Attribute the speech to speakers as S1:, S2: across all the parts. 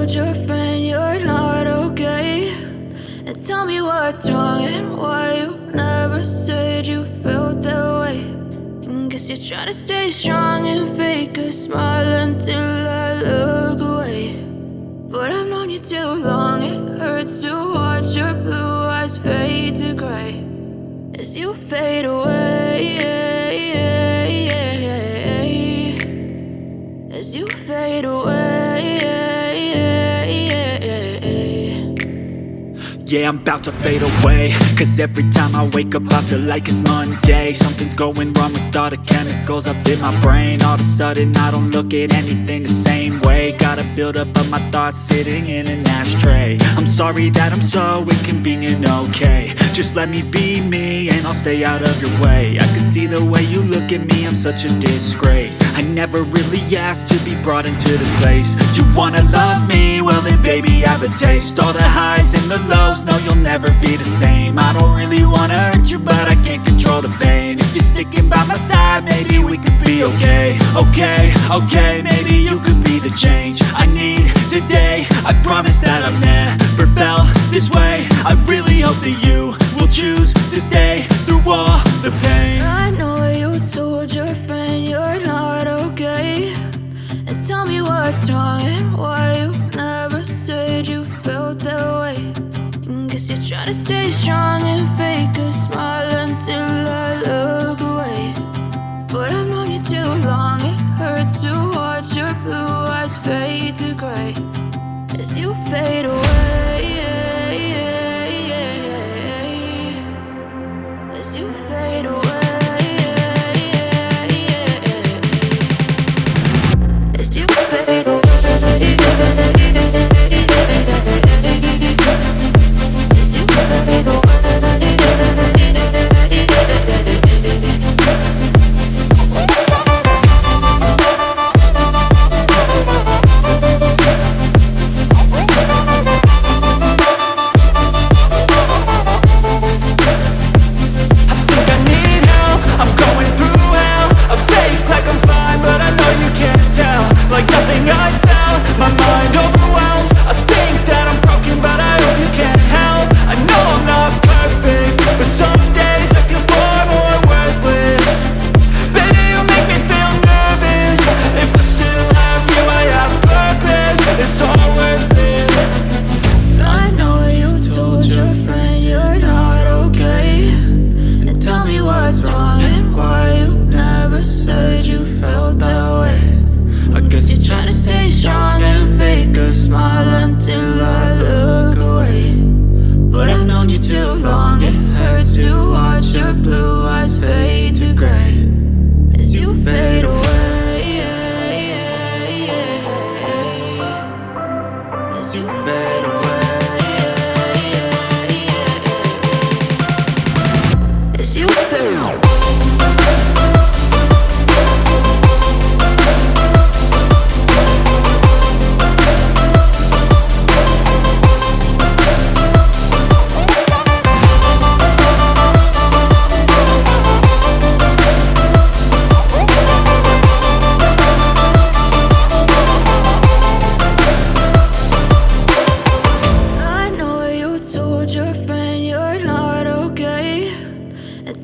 S1: told your friend you're not okay? And tell me what's wrong and why you never said you felt that way. And guess you're trying to stay strong and fake a smile until I look away. But I've known you too long, it hurts to watch your blue eyes fade to gray as you fade away, as you fade away.
S2: Yeah, I'm about to fade away, cause every time I wake up I feel like it's Monday. Something's going wrong with all the chemicals up in my brain. All of a sudden I don't look at anything the same way. Got a buildup of my thoughts sitting in an ashtray. I'm sorry that I'm so inconvenient, okay? Just let me be me and I'll stay out of your way. I can see the way you look at me, I'm such a disgrace. I never really asked to be brought into this place. You wanna love me? Well then baby, have a taste. All the highs and the lows, no, you'll never be the same. I don't really wanna hurt you, but I can't control the pain. If you're sticking by my side, maybe we could be okay. Okay, maybe you could be the change I need today. I promise that I've never felt this way. I really hope that you will choose to stay through all the pain.
S1: I know you told your friend you're not okay. And tell me what's wrong and why you never said you felt that way. Guess you're trying to stay strong and fake a smile until I look away. But I've known you too long, it hurts to watch your blue eyes fade to gray as you fade away, as you fade away, as you fade away.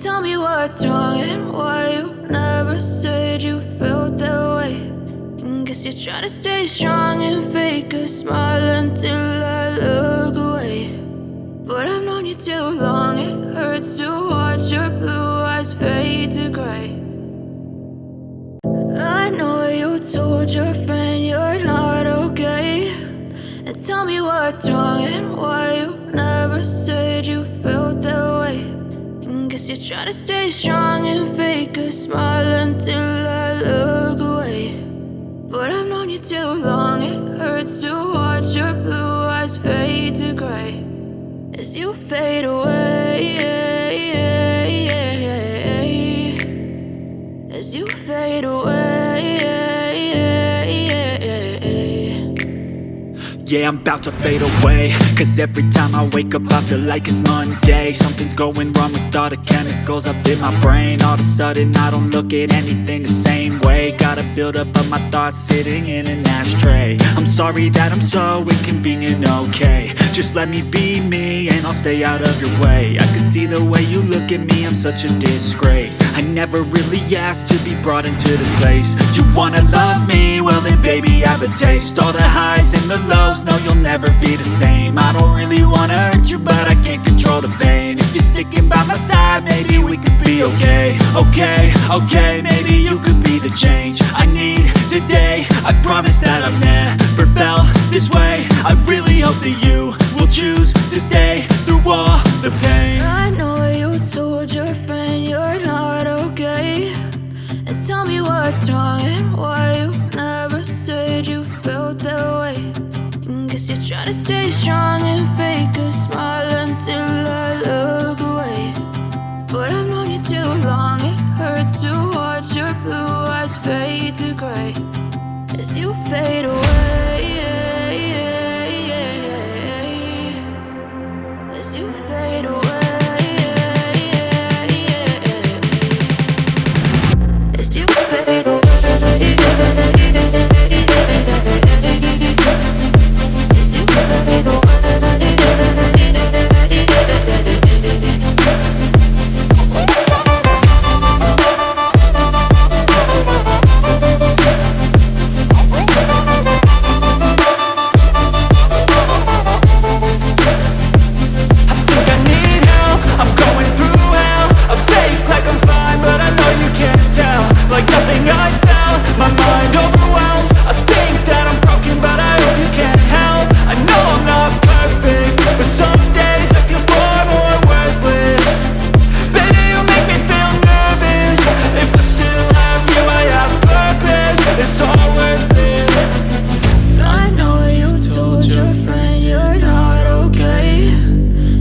S1: Tell me what's wrong and why you never said you felt that way. And guess you're trying to stay strong and fake a smile until I look away. But I've known you too long, it hurts to watch your blue eyes fade to gray. I know you told your friend you're not okay. And tell me what's wrong and why you never said you felt that way. Guess you're trying to stay strong and fake a smile until I look away. But I've known you too long, it hurts to watch your blue eyes fade to gray as you fade away, as you fade away.
S2: Yeah, I'm about to fade away, cause every time I wake up I feel like it's Monday. Something's going wrong with all the chemicals up in my brain. All of a sudden I don't look at anything the same way. Got a buildup of my thoughts sitting in an ashtray. I'm sorry that I'm so inconvenient, okay? Just let me be me and I'll stay out of your way. I can see the way you look at me, I'm such a disgrace. I never really asked to be brought into this place. You wanna love me? Well then baby, have a taste. All the highs and the lows, no you'll never be the same. I don't really wanna hurt you, but I can't control the pain. If you're sticking by my side, maybe we could be okay. Okay, okay, maybe you could be the change I need today. I promise that I've never felt this way. I really hope that you will choose to stay through all the pain.
S1: I know you told your friend you're not okay, and tell me what's wrong and why you never said you felt that way. And guess you're trying to stay strong and fake a smile until I look away. But I've known you too long, it hurts to watch your blue eyes fade to gray as you fade away. As you fade away. As you fade away. As you fade away.
S2: Like nothing I felt, my mind overwhelms. I think that I'm broken, but I hope you can't help. I know I'm not perfect, but some days I feel far more worthless. Baby, you make me feel nervous. If I still have you, I have purpose. It's all worth it.
S1: I know you told your friend you're not okay,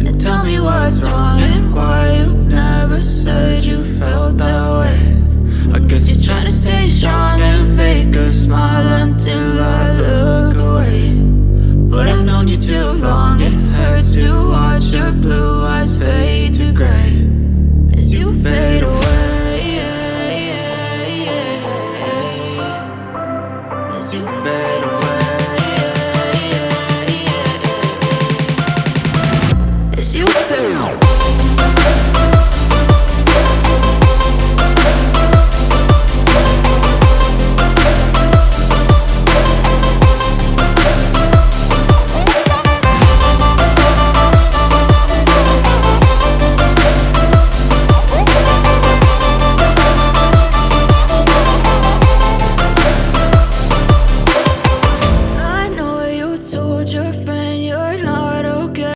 S1: and tell me what's wrong and why you never said you felt that way. I guess you're trying to stay strong and fake a smile until I look away. But I've known you too long, it hurts to watch your blue eyes fade to gray as you fade away. As you fade away. As you fade away. Told your friend